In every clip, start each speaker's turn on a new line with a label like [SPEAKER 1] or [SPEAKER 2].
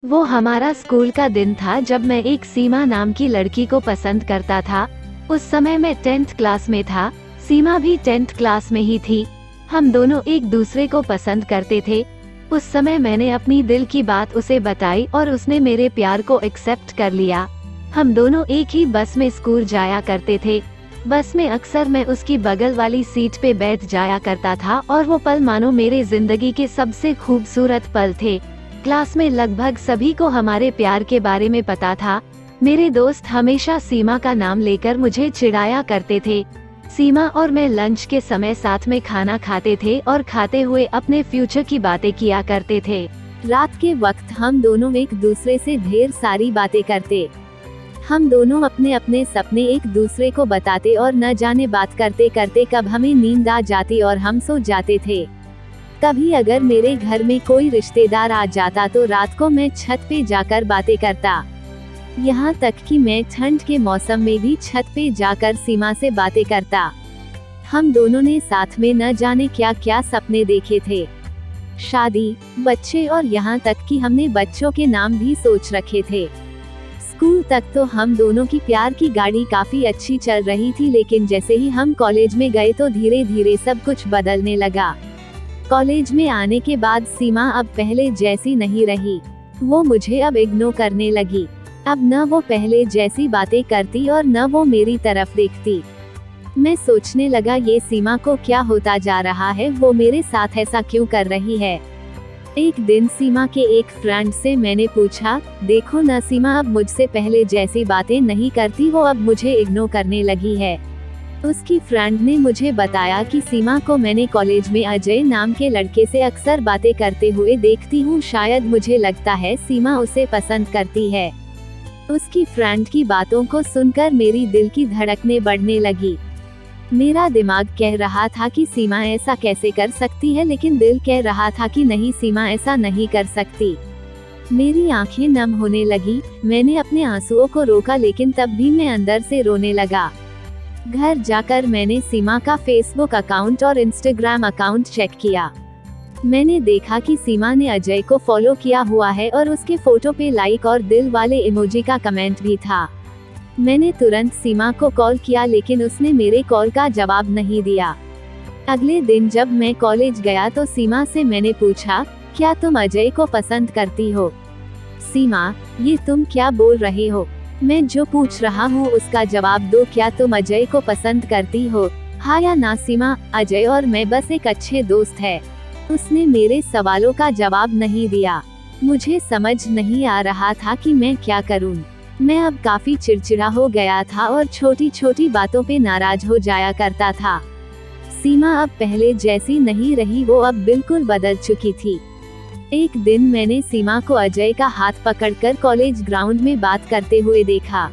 [SPEAKER 1] वो हमारा स्कूल का दिन था जब मैं एक सीमा नाम की लड़की को पसंद करता था। उस समय मैं 10th क्लास में था, सीमा भी 10th क्लास में ही थी। हम दोनों एक दूसरे को पसंद करते थे। उस समय मैंने अपनी दिल की बात उसे बताई और उसने मेरे प्यार को एक्सेप्ट कर लिया। हम दोनों एक ही बस में स्कूल जाया करते थे। बस में अक्सर मैं उसकी बगल वाली सीट पे बैठ जाया करता था और वो पल मानो मेरे जिंदगी के सबसे खूबसूरत पल थे। क्लास में लगभग सभी को हमारे प्यार के बारे में पता था। मेरे दोस्त हमेशा सीमा का नाम लेकर मुझे चिढ़ाया करते थे। सीमा और मैं लंच के समय साथ में खाना खाते थे और खाते हुए अपने फ्यूचर की बातें किया करते थे।
[SPEAKER 2] रात के वक्त हम दोनों एक दूसरे से ढेर सारी बातें करते। हम दोनों अपने अपने सपने एक दूसरे को बताते और न जाने बात करते करते कब हमें नींद आ जाती और हम सो जाते थे। कभी अगर मेरे घर में कोई रिश्तेदार आ जाता तो रात को मैं छत पे जाकर बातें करता। यहाँ तक कि मैं ठंड के मौसम में भी छत पे जाकर सीमा से बातें करता। हम दोनों ने साथ में न जाने क्या क्या सपने देखे थे, शादी, बच्चे और यहाँ तक कि हमने बच्चों के नाम भी सोच रखे थे। स्कूल तक तो हम दोनों की प्यार की गाड़ी काफी अच्छी चल रही थी, लेकिन जैसे ही हम कॉलेज में गए तो धीरे धीरे सब कुछ बदलने लगा। कॉलेज में आने के बाद सीमा अब पहले जैसी नहीं रही। वो मुझे अब इग्नोर करने लगी। अब न वो पहले जैसी बातें करती और न वो मेरी तरफ देखती। मैं सोचने लगा ये सीमा को क्या होता जा रहा है, वो मेरे साथ ऐसा क्यों कर रही है। एक दिन सीमा के एक फ्रेंड से मैंने पूछा, देखो न सीमा अब मुझसे पहले जैसी बातें नहीं करती, वो अब मुझे इग्नोर करने लगी है। उसकी फ्रेंड ने मुझे बताया कि सीमा को मैंने कॉलेज में अजय नाम के लड़के से अक्सर बातें करते हुए देखती हूँ। शायद मुझे लगता है सीमा उसे पसंद करती है। उसकी फ्रेंड की बातों को सुनकर मेरी दिल की धड़कनें बढ़ने लगी। मेरा दिमाग कह रहा था कि सीमा ऐसा कैसे कर सकती है, लेकिन दिल कह रहा था कि नहीं, सीमा ऐसा नहीं कर सकती। मेरी आंखें नम होने लगी। मैंने अपने आंसुओं को रोका, लेकिन तब भी मैं अंदर से रोने लगा। घर जाकर मैंने सीमा का फेसबुक अकाउंट और इंस्टाग्राम अकाउंट चेक किया। मैंने देखा कि सीमा ने अजय को फॉलो किया हुआ है और उसके फोटो पे लाइक और दिल वाले इमोजी का कमेंट भी था। मैंने तुरंत सीमा को कॉल किया, लेकिन उसने मेरे कॉल का जवाब नहीं दिया। अगले दिन जब मैं कॉलेज गया तो सीमा से मैंने पूछा, क्या तुम अजय को पसंद करती हो? सीमा, ये तुम क्या बोल रहे हो? मैं जो पूछ रहा हूँ उसका जवाब दो। क्या तुम अजय को पसंद करती हो, हाँ या ना? सीमा, अजय और मैं बस एक अच्छे दोस्त हैं। उसने मेरे सवालों का जवाब नहीं दिया। मुझे समझ नहीं आ रहा था कि मैं क्या करूँ। मैं अब काफी चिड़चिड़ा हो गया था और छोटी छोटी बातों पे नाराज हो जाया करता था। सीमा अब पहले जैसी नहीं रही, वो अब बिल्कुल बदल चुकी थी। एक दिन मैंने सीमा को अजय का हाथ पकड़कर कॉलेज ग्राउंड में बात करते हुए देखा।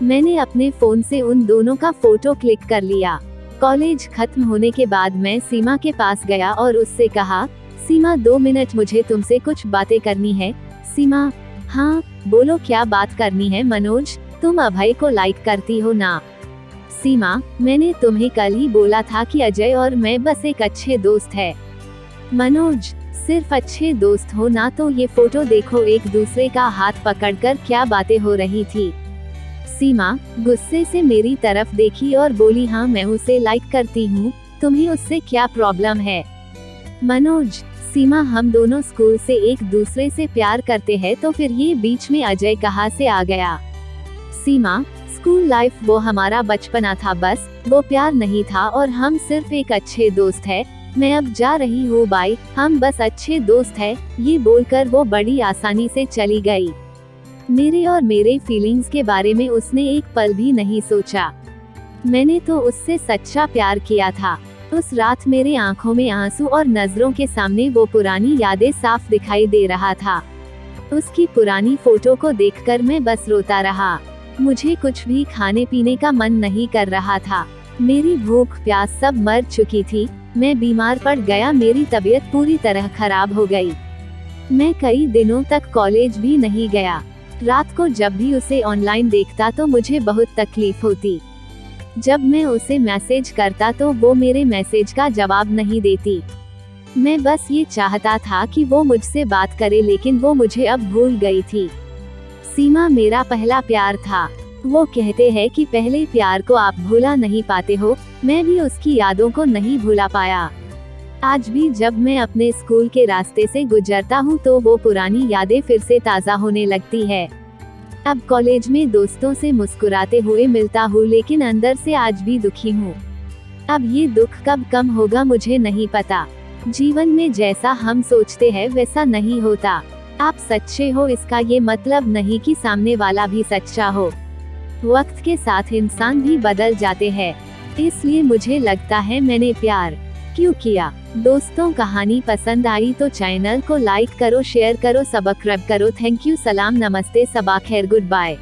[SPEAKER 2] मैंने अपने फोन से उन दोनों का फोटो क्लिक कर लिया। कॉलेज खत्म होने के बाद मैं सीमा के पास गया और उससे कहा, सीमा 2 मिनट, मुझे तुमसे कुछ बातें करनी है। सीमा, हाँ बोलो, क्या बात करनी है? मनोज, तुम अभय को लाइक करती हो ना? सीमा, मैंने तुम्हें कल ही बोला था कि अजय और मैं बस एक अच्छे दोस्त हैं। मनोज, सिर्फ अच्छे दोस्त हो ना? तो ये फोटो देखो, एक दूसरे का हाथ पकड़कर क्या बातें हो रही थी। सीमा गुस्से से मेरी तरफ देखी और बोली, हाँ मैं उसे लाइक करती हूँ, तुम्हें उससे क्या प्रॉब्लम है? मनोज, सीमा, हम दोनों स्कूल से एक दूसरे से प्यार करते हैं, तो फिर ये बीच में अजय कहाँ से आ गया? सीमा, स्कूल लाइफ वो हमारा बचपना था, बस वो प्यार नहीं था और हम सिर्फ एक अच्छे दोस्त हैं। मैं अब जा रही हूँ, बाय, हम बस अच्छे दोस्त हैं। ये बोलकर वो बड़ी आसानी से चली गई। मेरे और मेरे फीलिंग्स के बारे में उसने एक पल भी नहीं सोचा। मैंने तो उससे सच्चा प्यार किया था। उस रात मेरे आंखों में आंसू और नजरों के सामने वो पुरानी यादें साफ दिखाई दे रहा था। उसकी पुरानी फोटो को देखकर मैं बस रोता रहा। मुझे कुछ भी खाने पीने का मन नहीं कर रहा था। मेरी भूख प्यास सब मर चुकी थी। मैं बीमार पड़ गया, मेरी तबीयत पूरी तरह खराब हो गई। मैं कई दिनों तक कॉलेज भी नहीं गया। रात को जब भी उसे ऑनलाइन देखता तो मुझे बहुत तकलीफ होती। जब मैं उसे मैसेज करता तो वो मेरे मैसेज का जवाब नहीं देती। मैं बस ये चाहता था कि वो मुझसे बात करे, लेकिन वो मुझे अब भूल गई थी। सीमा मेरा पहला प्यार था। वो कहते हैं कि पहले प्यार को आप भूला नहीं पाते हो, मैं भी उसकी यादों को नहीं भूला पाया। आज भी जब मैं अपने स्कूल के रास्ते से गुजरता हूँ तो वो पुरानी यादें फिर से ताज़ा होने लगती है। अब कॉलेज में दोस्तों से मुस्कुराते हुए मिलता हूँ, लेकिन अंदर से आज भी दुखी हूँ। अब ये दुख कब कम होगा मुझे नहीं पता। जीवन में जैसा हम सोचते हैं वैसा नहीं होता। आप सच्चे हो इसका ये मतलब नहीं कि सामने वाला भी सच्चा हो। वक्त के साथ इंसान भी बदल जाते हैं, इसलिए मुझे लगता है मैंने प्यार क्यों किया। दोस्तों, कहानी पसंद आई तो चैनल को लाइक करो, शेयर करो, सब्सक्राइब करो। थैंक यू, सलाम, नमस्ते, सबा खैर, गुड बाय।